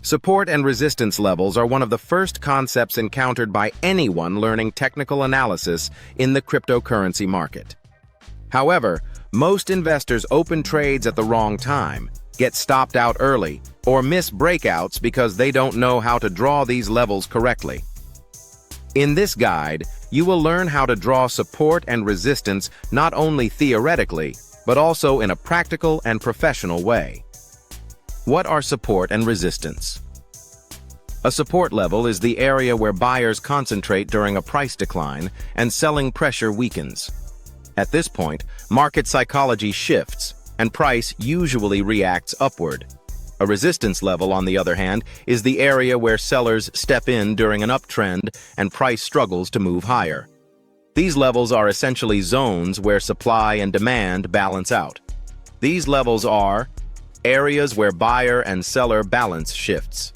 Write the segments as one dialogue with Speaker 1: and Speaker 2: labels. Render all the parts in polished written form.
Speaker 1: Support and resistance levels are one of the first concepts encountered by anyone learning technical analysis in the cryptocurrency market. However, most investors open trades at the wrong time, get stopped out early, or miss breakouts because they don't know how to draw these levels correctly. In this guide, you will learn how to draw support and resistance not only theoretically, but also in a practical and professional way. What are support and resistance? A support level is the area where buyers concentrate during a price decline and selling pressure weakens. At this point, market psychology shifts, and price usually reacts upward. A resistance level, on the other hand, is the area where sellers step in during an uptrend and price struggles to move higher. These levels are essentially zones where supply and demand balance out. These levels are areas where buyer and seller balance shifts.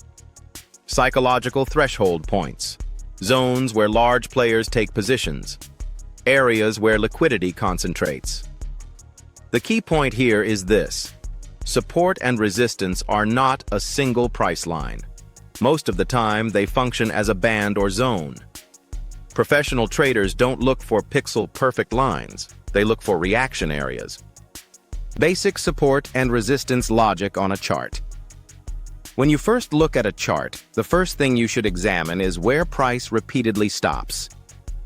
Speaker 1: Psychological threshold points, zones where large players take positions. Areas where liquidity concentrates. The key point here is this: support and resistance are not a single price line. Most of the time, they function as a band or zone. Professional traders don't look for pixel-perfect lines. They look for reaction areas. Basic support and resistance logic on a chart. When you first look at a chart, the first thing you should examine is where price repeatedly stops.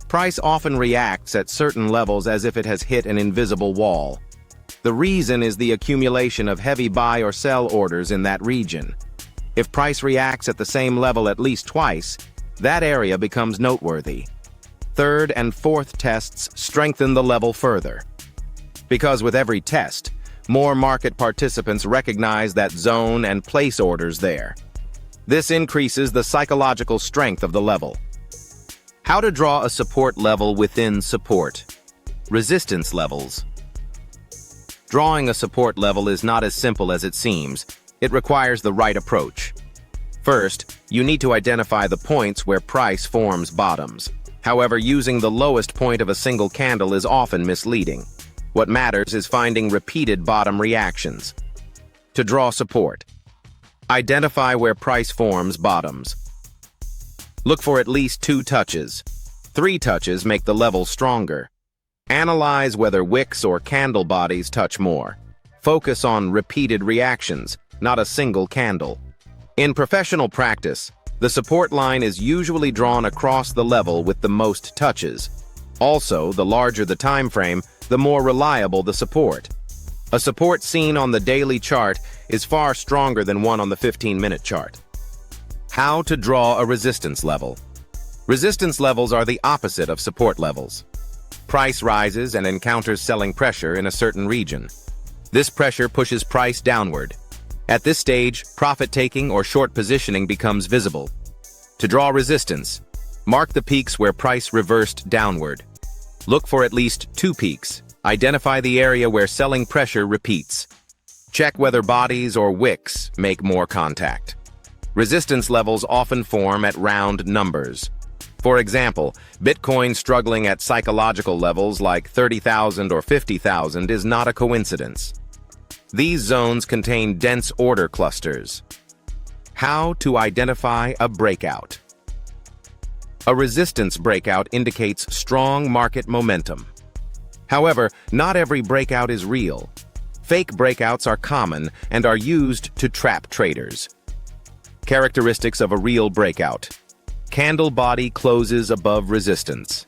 Speaker 1: Price often reacts at certain levels as if it has hit an invisible wall. The reason is the accumulation of heavy buy or sell orders in that region. If price reacts at the same level at least twice, that area becomes noteworthy. Third and fourth tests strengthen the level further. Because with every test, more market participants recognize that zone and place orders there. This increases the psychological strength of the level. How to draw a support level within support. Resistance levels. Drawing a support level is not as simple as it seems. It requires the right approach. First, you need to identify the points where price forms bottoms. However, using the lowest point of a single candle is often misleading. What matters is finding repeated bottom reactions. To draw support, identify where price forms bottoms. Look for at least 2 touches. 3 touches make the level stronger. Analyze whether wicks or candle bodies touch more. Focus on repeated reactions, not a single candle. In professional practice, the support line is usually drawn across the level with the most touches. Also, the larger the time frame, the more reliable the support. A support seen on the daily chart is far stronger than one on the 15-minute chart. How to draw a resistance level. Resistance levels are the opposite of support levels. Price rises and encounters selling pressure in a certain region. This pressure pushes price downward. At this stage, profit-taking or short positioning becomes visible. To draw resistance, mark the peaks where price reversed downward. Look for at least 2 peaks. Identify the area where selling pressure repeats. Check whether bodies or wicks make more contact. Resistance levels often form at round numbers. For example, Bitcoin struggling at psychological levels like 30,000 or 50,000 is not a coincidence. These zones contain dense order clusters. How to identify a breakout. A resistance breakout indicates strong market momentum. However, not every breakout is real. Fake breakouts are common and are used to trap traders. Characteristics of a real breakout. Candle body closes above resistance.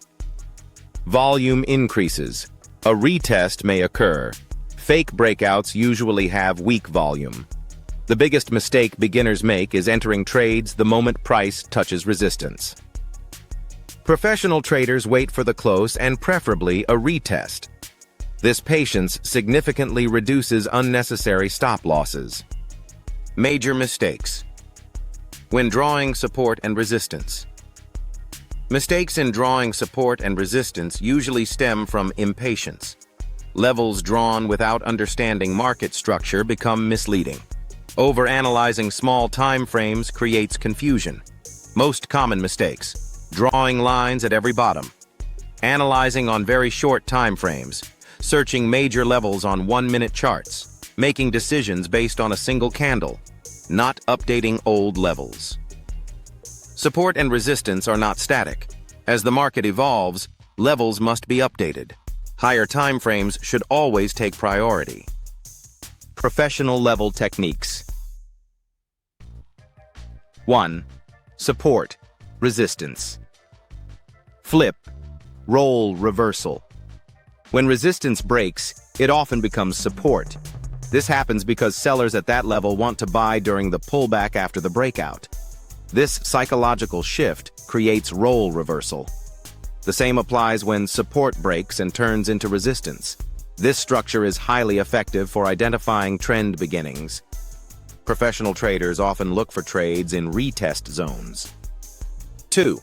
Speaker 1: Volume increases. A retest may occur. Fake breakouts usually have weak volume. The biggest mistake beginners make is entering trades the moment price touches resistance. Professional traders wait for the close and preferably a retest. This patience significantly reduces unnecessary stop losses. Major mistakes when drawing support and resistance. Mistakes in drawing support and resistance usually stem from impatience. Levels drawn without understanding market structure become misleading. Overanalyzing small time frames creates confusion. Most common mistakes: drawing lines at every bottom, analyzing on very short time frames, searching major levels on 1-minute charts, making decisions based on a single candle, not updating old levels. Support and resistance are not static. As the market evolves, levels must be updated. Higher time frames should always take priority. Professional level techniques. 1. Support, resistance. Flip, roll reversal. When resistance breaks, it often becomes support. This happens because sellers at that level want to buy during the pullback after the breakout. This psychological shift creates roll reversal. The same applies when support breaks and turns into resistance. This structure is highly effective for identifying trend beginnings. Professional traders often look for trades in retest zones. 2.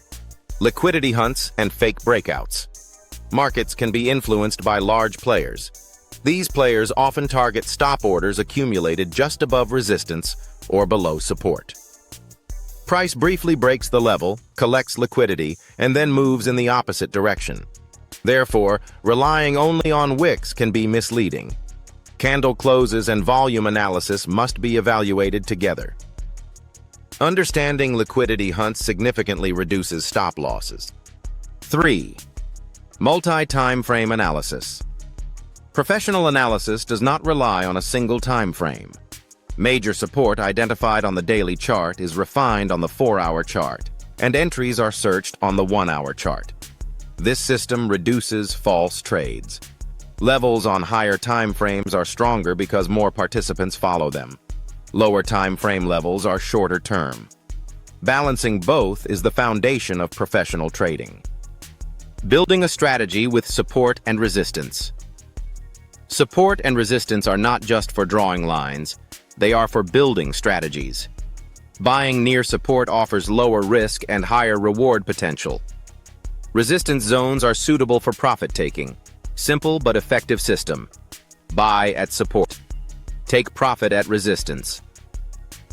Speaker 1: Liquidity hunts and fake breakouts. Markets can be influenced by large players. These players often target stop orders accumulated just above resistance or below support. Price briefly breaks the level, collects liquidity, and then moves in the opposite direction. Therefore, relying only on wicks can be misleading. Candle closes and volume analysis must be evaluated together. Understanding liquidity hunts significantly reduces stop losses. 3. Multi-time frame analysis. Professional analysis does not rely on a single time frame. Major support identified on the daily chart is refined on the 4-hour chart, and entries are searched on the 1-hour chart. This system reduces false trades. Levels on higher time frames are stronger because more participants follow them. Lower time frame levels are shorter term. Balancing both is the foundation of professional trading. Building a strategy with support and resistance. Support and resistance are not just for drawing lines, they are for building strategies. Buying near support offers lower risk and higher reward potential. Resistance zones are suitable for profit-taking. Simple but effective system. Buy at support. Take profit at resistance.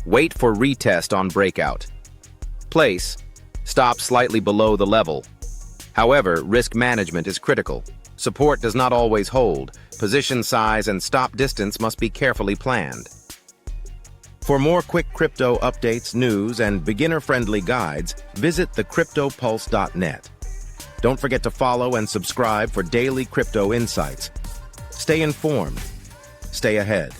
Speaker 1: Wait for retest on breakout. Place. Stop slightly below the level. However, risk management is critical. Support does not always hold. Position size and stop distance must be carefully planned. For more quick crypto updates, news, and beginner-friendly guides, visit thecryptopulse.net. Don't forget to follow and subscribe for daily crypto insights. Stay informed. Stay ahead.